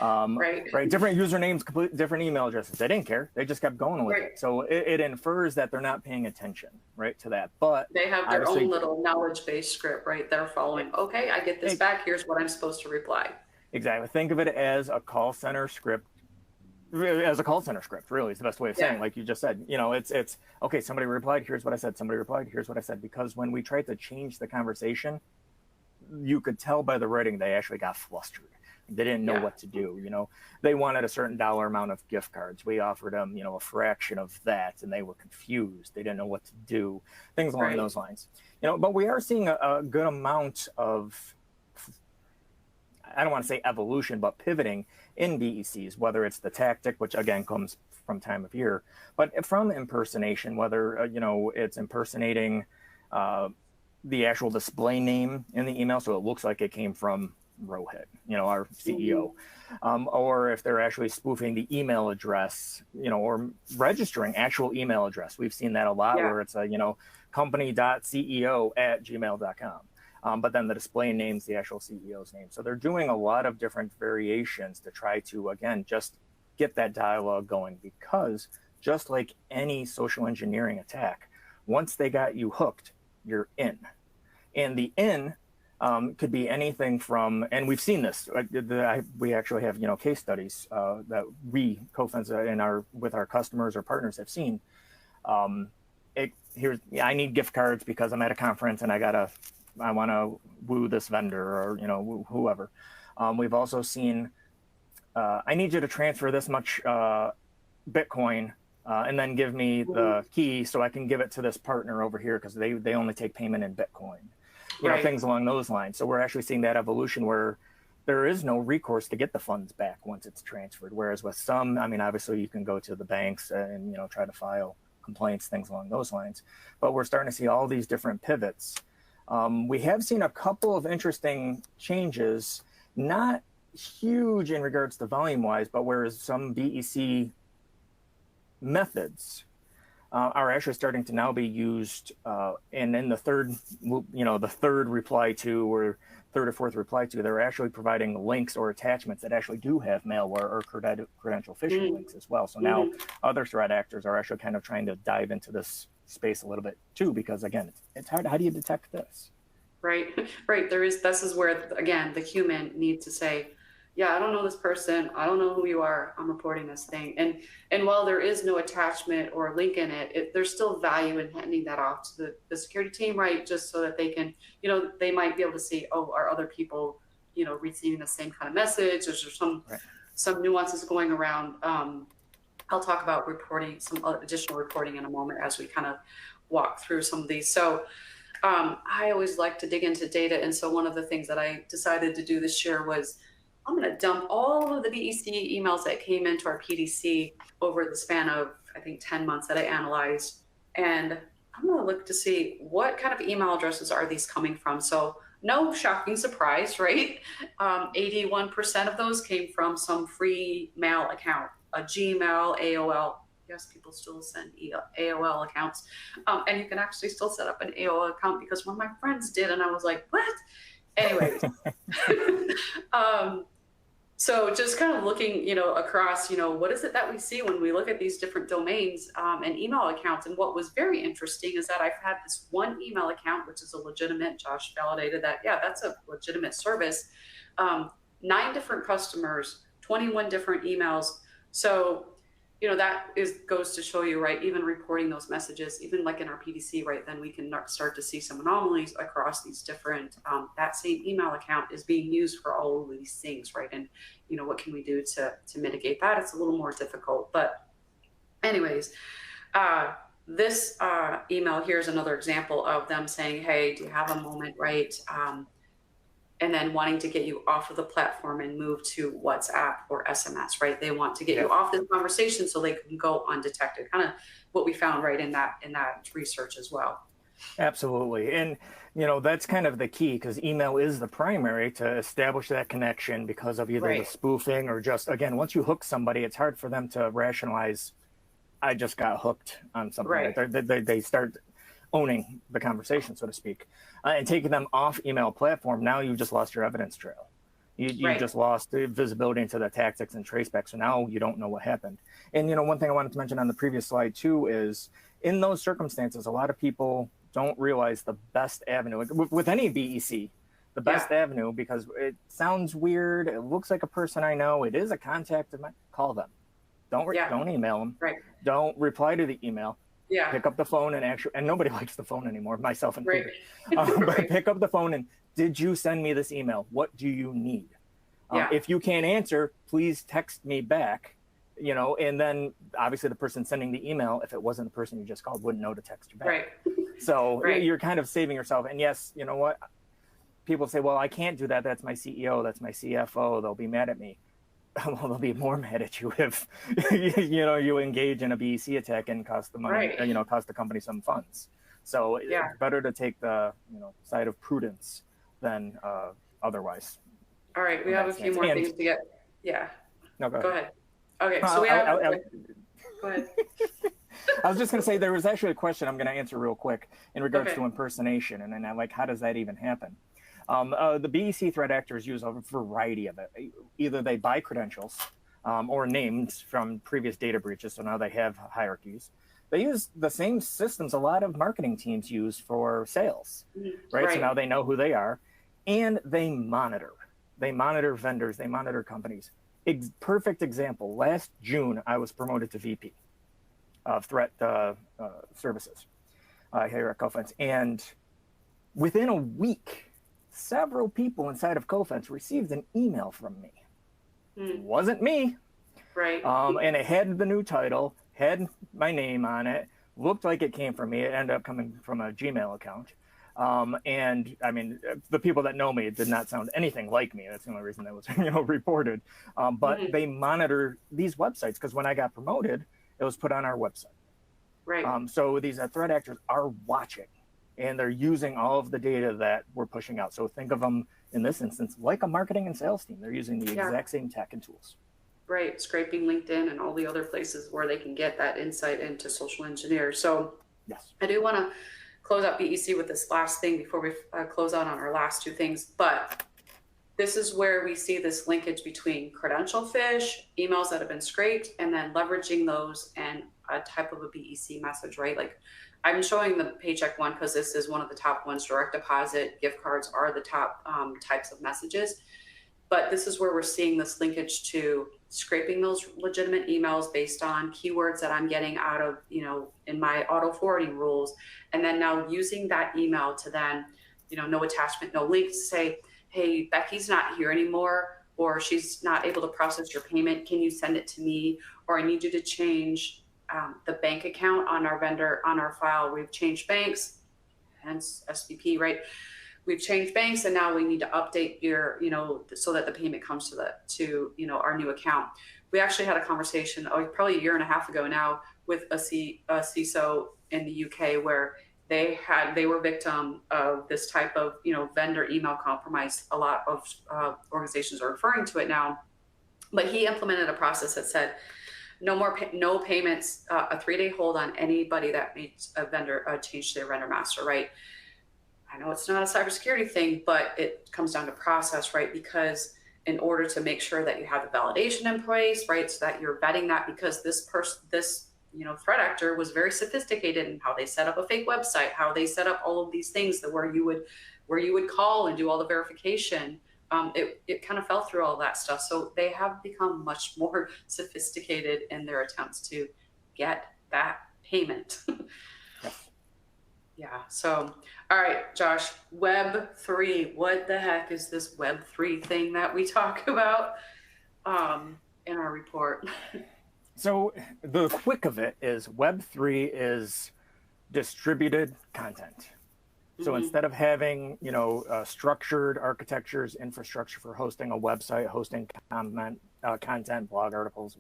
Right. Different usernames, different email addresses. They didn't care. They just kept going with it. So it infers that they're not paying attention, right, to that. But they have their own little knowledge-based script, right? They're following. Okay, I get this back. Here's what I'm supposed to reply. Exactly. Think of it as a call center script. As a call center script, really, is the best way of saying, like you just said. You know, it's okay. Somebody replied. Here's what I said. Somebody replied. Here's what I said. Because when we tried to change the conversation, you could tell by the writing they actually got flustered. They didn't know what to do. You know, they wanted a certain dollar amount of gift cards. We offered them, you know, a fraction of that, and they were confused. They didn't know what to do. Things along those lines. You know, but we are seeing a good amount of, I don't want to say evolution, but pivoting in BECs, whether it's the tactic, which again comes from time of year, but from impersonation, whether, you know, it's impersonating the actual display name in the email, so it looks like it came from Rohit, you know, our CEO, or if they're actually spoofing the email address, you know, or registering actual email address. We've seen that a lot where it's a, you know, company.ceo@gmail.com. But then the display name's the actual CEO's name. So they're doing a lot of different variations to try to, again, just get that dialogue going, because just like any social engineering attack, once they got you hooked, you're in. And the in could be anything from, and we've seen this. We actually have, you know, case studies that we co-founders with our customers or partners have seen. I need gift cards because I'm at a conference and I want to woo this vendor or, you know, whoever. We've also seen, I need you to transfer this much Bitcoin and then give me the key so I can give it to this partner over here because they only take payment in Bitcoin. You know, things along those lines. So we're actually seeing that evolution where there is no recourse to get the funds back once it's transferred. Whereas with some, I mean, obviously you can go to the banks and, you know, try to file complaints, things along those lines. But we're starting to see all these different pivots. We have seen a couple of interesting changes, not huge in regards to volume wise, but whereas some BEC methods are actually starting to now be used, and in the third, you know, the third reply to or third or fourth reply to, they're actually providing links or attachments that actually do have malware or credential phishing links as well. So now other threat actors are actually kind of trying to dive into this space a little bit too, because again, it's hard. How do you detect this? Right, right. This is where, again, the human needs to say, yeah, I don't know this person. I don't know who you are. I'm reporting this thing. And while there is no attachment or link in it, there's still value in handing that off to the security team, right? Just so that they can, you know, they might be able to see, oh, are other people, you know, receiving the same kind of message? Or some nuances going around. I'll talk about reporting, some additional reporting in a moment as we kind of walk through some of these. So I always like to dig into data. And so one of the things that I decided to do this year was, I'm going to dump all of the BEC emails that came into our PDC over the span of, I think, 10 months that I analyzed. And I'm going to look to see what kind of email addresses are these coming from. So no shocking surprise, right? 81% of those came from some free mail account, a Gmail, AOL. Yes, people still send AOL accounts. And you can actually still set up an AOL account because one of my friends did. And I was like, what? Anyways. So just kind of looking, you know, across, you know, what is it that we see when we look at these different domains and email accounts? And what was very interesting is that I've had this one email account, which is a legitimate, Josh validated that, yeah, that's a legitimate service. 9 different customers, 21 different emails. So, you know, that goes to show you, right, even reporting those messages, even like in our PDC, right, then we can start to see some anomalies across these different, that same email account is being used for all of these things, right? And, you know, what can we do to mitigate that? It's a little more difficult. But anyways, this email, here's another example of them saying, hey, do you have a moment, right? And then wanting to get you off of the platform and move to WhatsApp or SMS, right? They want to get you off this conversation so they can go undetected. Kind of what we found right in that research as well. Absolutely. And, you know, that's kind of the key because email is the primary to establish that connection because of either the spoofing or just, again, once you hook somebody, it's hard for them to rationalize, I just got hooked on something. Right? They start owning the conversation, so to speak, and taking them off email platform. Now you just lost your evidence trail. You just lost the visibility into the tactics and traceback. So now you don't know what happened. And, you know, one thing I wanted to mention on the previous slide too is in those circumstances, a lot of people don't realize the best avenue with any BEC, the best avenue, because it sounds weird. It looks like a person I know. It is a contact of mine. Call them. Don't email them. Right. Don't reply to the email. Yeah. Pick up the phone and nobody likes the phone anymore, myself included. But pick up the phone and, did you send me this email? What do you need? If you can't answer, please text me back, you know, and then obviously the person sending the email, if it wasn't the person you just called, wouldn't know to text you back. Right. So you're kind of saving yourself. And yes, you know what? People say, well, I can't do that. That's my CEO. That's my CFO. They'll be mad at me. Well, they'll be more mad at you if you engage in a BEC attack and cost the money, cost the company some funds. So it's better to take the side of prudence than otherwise. All right, we have a few more things to get. Yeah. No, go ahead. Okay, so we have. Go ahead. I was just going to say there was actually a question I'm going to answer real quick in regards to impersonation, and then like how does that even happen? The BEC threat actors use a variety of it. Either they buy credentials or names from previous data breaches, so now they have hierarchies. They use the same systems a lot of marketing teams use for sales, right? So now they know who they are, and they monitor. They monitor vendors, they monitor companies. Perfect example, last June, I was promoted to VP of Threat Services here at Cofense, and within a week, several people inside of Cofense received an email from me. It wasn't me. Right. And it had the new title, had my name on it, looked like it came from me. It ended up coming from a Gmail account. And I mean, the people that know me did not sound anything like me. That's the only reason that was, reported. But they monitor these websites because when I got promoted, it was put on our website. Right. So these threat actors are watching, and they're using all of the data that we're pushing out. So think of them in this instance like a marketing and sales team. They're using the exact same tech and tools. Right. Scraping LinkedIn and all the other places where they can get that insight into social engineers. So Yes. I do want to close out BEC with this last thing before we close out on our last two things. But this is where we see this linkage between credential phish, emails that have been scraped, and then leveraging those and a type of a BEC message, right? Like I'm showing the paycheck one because this is one of the top ones. Direct deposit, gift cards are the top types of messages. But this is where we're seeing this linkage to scraping those legitimate emails based on keywords that I'm getting out of, in my auto forwarding rules. And then now using that email to then, no attachment, no link to say, hey, Becky's not here anymore, or she's not able to process your payment. Can you send it to me? Or I need you to change the bank account on our vendor, on our file. We've changed banks, hence SVP, right? We've changed banks and now we need to update your, so that the payment comes to our new account. We actually had a conversation, probably a year and a half ago now, with a CISO in the UK where they were victim of this type of, vendor email compromise. A lot of organizations are referring to it now, but he implemented a process that said, no payments, a 3-day hold on anybody that makes a vendor change to their vendor master, right? I know it's not a cybersecurity thing, but it comes down to process, right? Because in order to make sure that you have the validation in place, right, so that you're vetting that, because this threat actor was very sophisticated in how they set up a fake website, how they set up all of these things that where you would call and do all the verification. It kind of fell through all that stuff. So they have become much more sophisticated in their attempts to get that payment. Yeah. So, all right, Josh, Web3. What the heck is this Web3 thing that we talk about in our report? So the quick of it is Web3 is distributed content. So instead of having, structured architectures, infrastructure for hosting a website, hosting content, blog articles,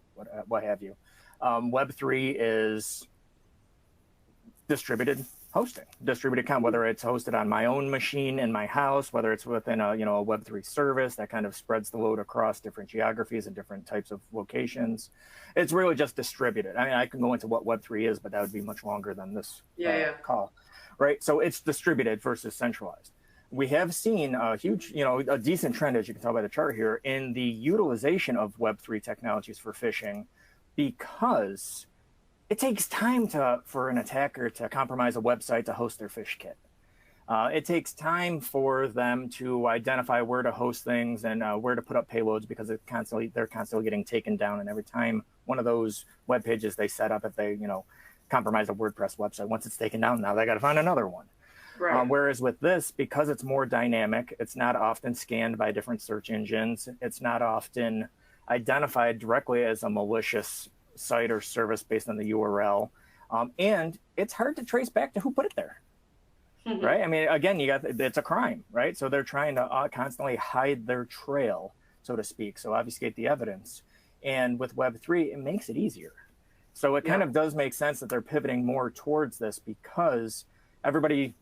what have you, Web3 is distributed hosting, distributed content, whether it's hosted on my own machine in my house, whether it's within a Web3 service that kind of spreads the load across different geographies and different types of locations. It's really just distributed. I mean, I can go into what Web3 is, but that would be much longer than this call, right? So it's distributed versus centralized. We have seen a huge, a decent trend, as you can tell by the chart here, in the utilization of Web3 technologies for phishing, because it takes time for an attacker to compromise a website to host their phish kit. It takes time for them to identify where to host things and where to put up payloads, because they're constantly getting taken down. And every time one of those web pages they set up, if they compromise a WordPress website, once it's taken down, now they got to find another one. Right. Whereas with this, because it's more dynamic, it's not often scanned by different search engines. It's not often identified directly as a malicious site or service based on the URL. And it's hard to trace back to who put it there, right? I mean, again, it's a crime, right? So they're trying to constantly hide their trail, so to speak, so obfuscate the evidence. And with Web3, it makes it easier. So it kind of does make sense that they're pivoting more towards this, because everybody,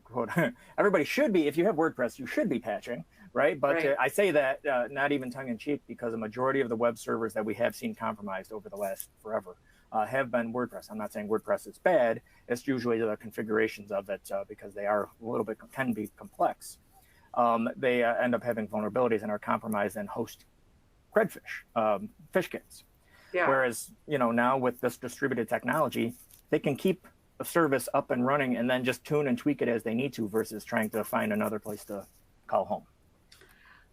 quote, everybody should be, if you have WordPress, you should be patching, right? But I say that not even tongue in cheek, because a majority of the web servers that we have seen compromised over the last forever have been WordPress. I'm not saying WordPress is bad. It's usually the configurations of it, because they are a little bit, can be complex. They end up having vulnerabilities and are compromised and host Credfish, phish kits. Yeah. Whereas, now with this distributed technology, they can keep a service up and running and then just tune and tweak it as they need to, versus trying to find another place to call home.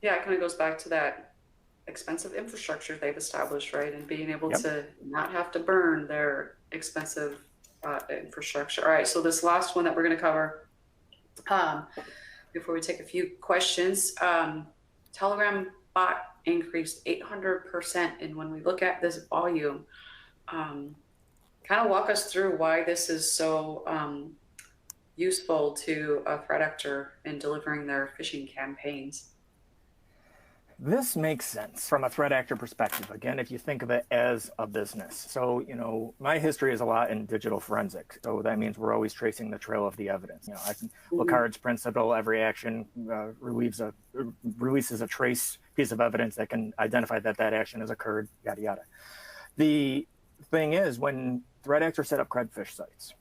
Yeah, it kind of goes back to that expensive infrastructure they've established, right? And being able to not have to burn their expensive infrastructure. All right, so this last one that we're going to cover, before we take a few questions, Telegram bot increased 800%. And when we look at this volume, kind of walk us through why this is so useful to a threat actor in delivering their phishing campaigns? This makes sense from a threat actor perspective. Again, if you think of it as a business. So, my history is a lot in digital forensics. So that means we're always tracing the trail of the evidence. Locard's principle, every action releases a trace piece of evidence that can identify that action has occurred, yada, yada. The thing is, when threat actors set up CredFish sites,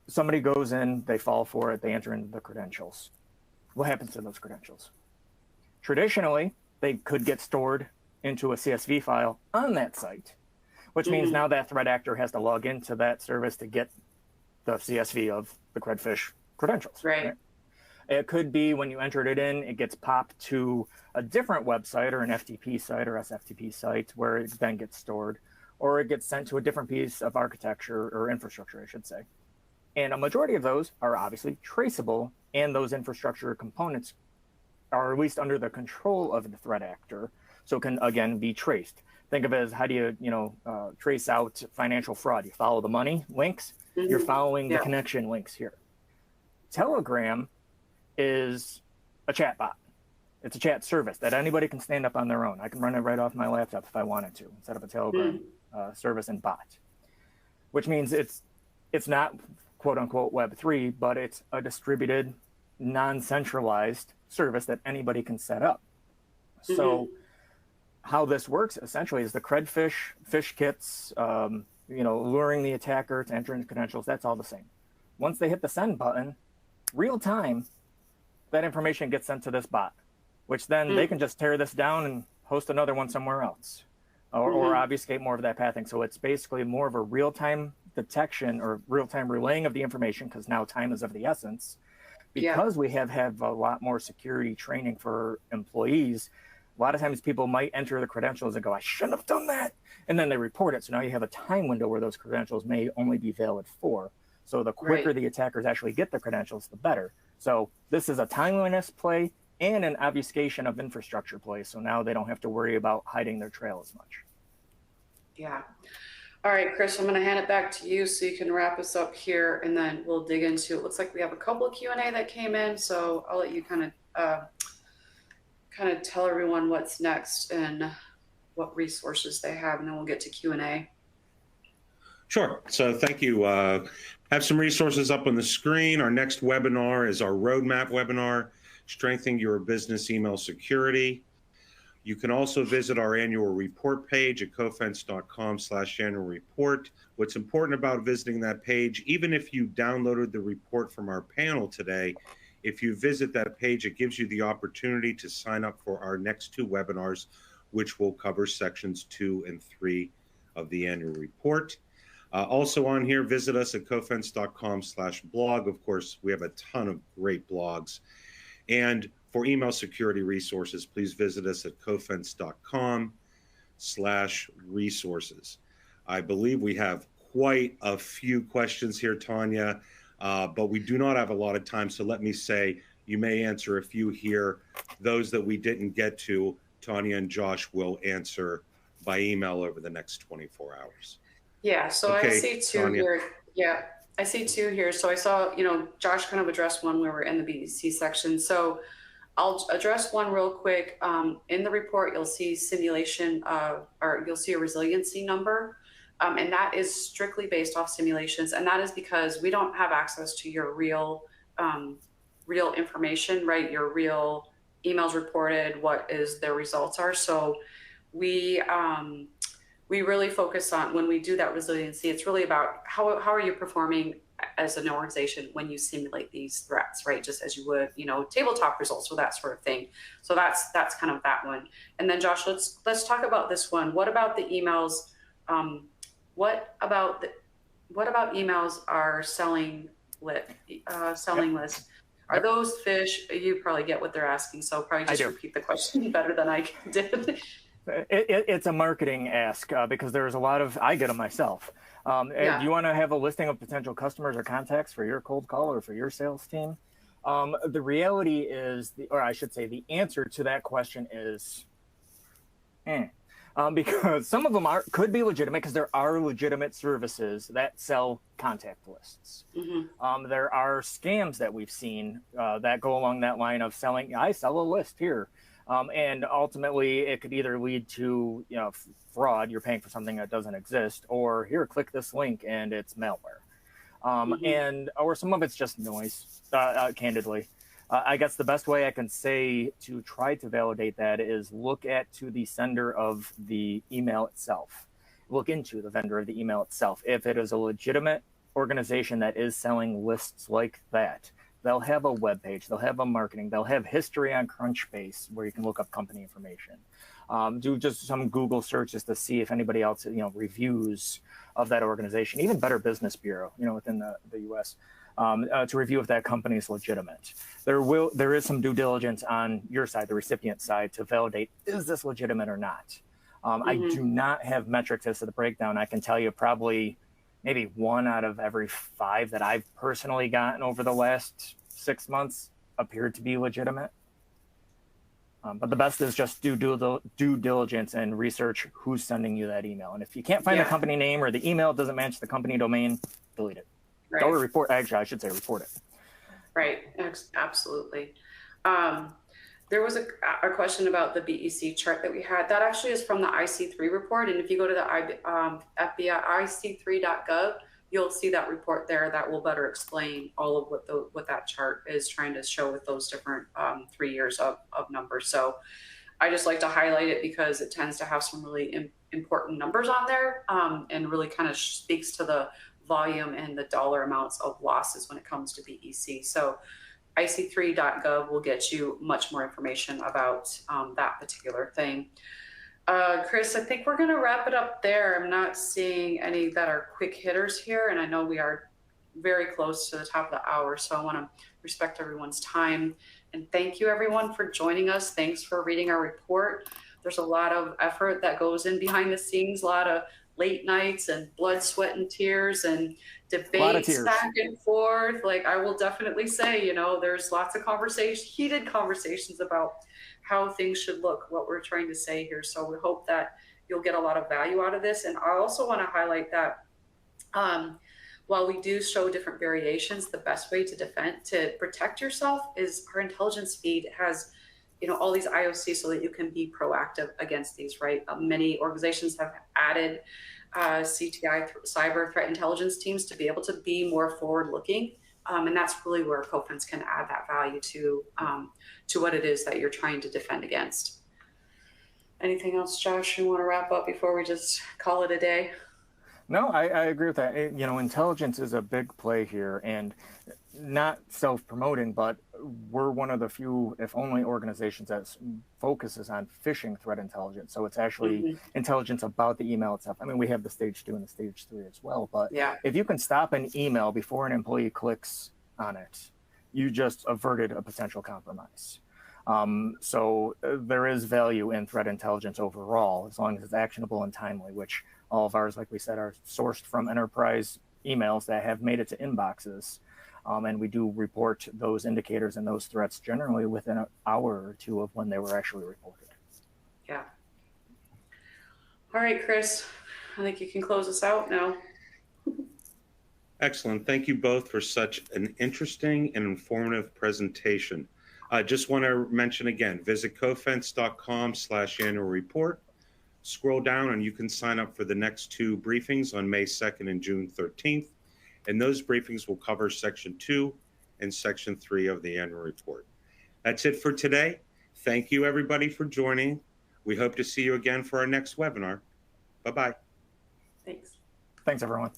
somebody goes in, they fall for it, they enter in the credentials. What happens to those credentials? Traditionally, they could get stored into a CSV file on that site, which means now that threat actor has to log into that service to get the CSV of the CredFish credentials. Right. It could be when you entered it in, it gets popped to a different website or an FTP site or SFTP site where it then gets stored, or it gets sent to a different piece of architecture or infrastructure, I should say. And a majority of those are obviously traceable, and those infrastructure components are at least under the control of the threat actor, so can again be traced. Think of it as, how do you trace out financial fraud? You follow the money links. You're following the connection links here. Telegram is a chat bot. It's a chat service that anybody can stand up on their own. I can run it right off my laptop if I wanted to, set up a Telegram service and bot, which means it's not quote unquote Web3, but it's a distributed, non-centralized service that anybody can set up. So how this works essentially is the CredFish fish kits, luring the attacker to enter into credentials, that's all the same. Once they hit the send button, real time, that information gets sent to this bot, which then they can just tear this down and host another one somewhere else, or obfuscate more of that pathing. So it's basically more of a real-time detection or real-time relaying of the information, because now time is of the essence. Because we have a lot more security training for employees, a lot of times people might enter the credentials and go, I shouldn't have done that. And then they report it. So now you have a time window where those credentials may only be valid for. So the quicker the attackers actually get the credentials, the better. So this is a timeliness play and an obfuscation of infrastructure play. So now they don't have to worry about hiding their trail as much. Yeah. All right, Chris, I'm going to hand it back to you so you can wrap us up here, and then we'll dig into it. Looks like we have a couple of Q&A that came in, so I'll let you kind of tell everyone what's next and what resources they have, and then we'll get to Q&A. Sure. So thank you. Have some resources up on the screen. Our next webinar is our roadmap webinar, Strengthening Your Business Email Security. You can also visit our annual report page at cofense.com/annual report. What's important about visiting that page, even if you downloaded the report from our panel today, if you visit that page, it gives you the opportunity to sign up for our next two webinars, which will cover sections 2 and 3 of the annual report. Also on here, visit us at cofense.com/blog. Of course, we have a ton of great blogs. And for email security resources, please visit us at cofense.com/resources. I believe we have quite a few questions here, Tanya, but we do not have a lot of time. So let me say, you may answer a few here. Those that we didn't get to, Tanya and Josh will answer by email over the next 24 hours. Yeah, so Okay, I see two Tanya. here. Yeah, I see two here. So I saw, Josh kind of addressed one when we were in the BDC section. So I'll address one real quick. In the report, you'll see simulation, or you'll see a resiliency number. And that is strictly based off simulations. And that is because we don't have access to your real information, right? Your real emails reported, what is their results are. So we really focus on, when we do that resiliency, it's really about how are you performing as an organization when you simulate these threats, right? Just as you would, tabletop results or that sort of thing. So that's kind of that one. And then Josh, let's talk about this one. What about the emails? What about emails are selling list? Are those fish? You probably get what they're asking, so probably just repeat the question better than I did. It's a marketing ask because there's a lot of, I get them myself. Do you want to have a listing of potential customers or contacts for your cold call or for your sales team? The reality is, or I should say the answer to that question is, because some of them could be legitimate because there are legitimate services that sell contact lists. There are scams that we've seen that go along that line of selling. I sell a list here, and ultimately it could either lead to fraud. You're paying for something that doesn't exist, or here, click this link and it's malware, or some of it's just noise. Candidly. I guess the best way I can say to try to validate that is look to the sender of the email itself. Look into the vendor of the email itself. If it is a legitimate organization that is selling lists like that, they'll have a web page, they'll have a marketing, they'll have history on Crunchbase where you can look up company information. Do just some Google searches to see if anybody else, reviews of that organization, even Better Business Bureau, within the US. To review if that company is legitimate. There is some due diligence on your side, the recipient side, to validate, is this legitimate or not? I do not have metrics as to the breakdown. I can tell you probably maybe 1 out of every 5 that I've personally gotten over the last 6 months appeared to be legitimate. But the best is just do due diligence and research who's sending you that email. And if you can't find the company name or the email doesn't match the company domain, delete it. Right. Or report. Actually, I should say report it. Right. Absolutely. There was a question about the BEC chart that we had. That actually is from the IC3 report. And if you go to the FBI IC3.gov, you'll see that report there that will better explain all of what that chart is trying to show with those different 3 years of numbers. So I just like to highlight it because it tends to have some really important numbers on there, and really kind of speaks to the volume and the dollar amounts of losses when it comes to BEC. So IC3.gov will get you much more information about that particular thing. Chris, I think we're going to wrap it up there. I'm not seeing any that are quick hitters here, and I know we are very close to the top of the hour, so I want to respect everyone's time. And thank you, everyone, for joining us. Thanks for reading our report. There's a lot of effort that goes in behind the scenes, a lot of late nights and blood, sweat, and tears and debates back and forth. Like, I will definitely say, there's lots of heated conversations about how things should look, what we're trying to say here. So we hope that you'll get a lot of value out of this. And I also want to highlight that while we do show different variations, the best way to protect yourself is our intelligence feed has all these IOCs so that you can be proactive against these, right? Many organizations have added CTI, cyber threat intelligence teams, to be able to be more forward-looking. And that's really where Cofense can add that value to what it is that you're trying to defend against. Anything else, Josh, you want to wrap up before we just call it a day? No, I agree with that. Intelligence is a big play here, and not self-promoting, but we're one of the few, if only, organizations that focuses on phishing threat intelligence. So it's actually intelligence about the email itself. I mean, we have the stage 2 and the stage 3 as well, but if you can stop an email before an employee clicks on it, you just averted a potential compromise. So there is value in threat intelligence overall, as long as it's actionable and timely, which all of ours, like we said, are sourced from enterprise emails that have made it to inboxes. And we do report those indicators and those threats generally within an hour or two of when they were actually reported. Yeah. All right, Chris, I think you can close us out now. Excellent. Thank you both for such an interesting and informative presentation. I just want to mention again, visit cofense.com/annual report. Scroll down and you can sign up for the next 2 briefings on May 2nd and June 13th. And those briefings will cover Section 2 and Section 3 of the annual report. That's it for today. Thank you, everybody, for joining. We hope to see you again for our next webinar. Bye-bye. Thanks. Thanks, everyone.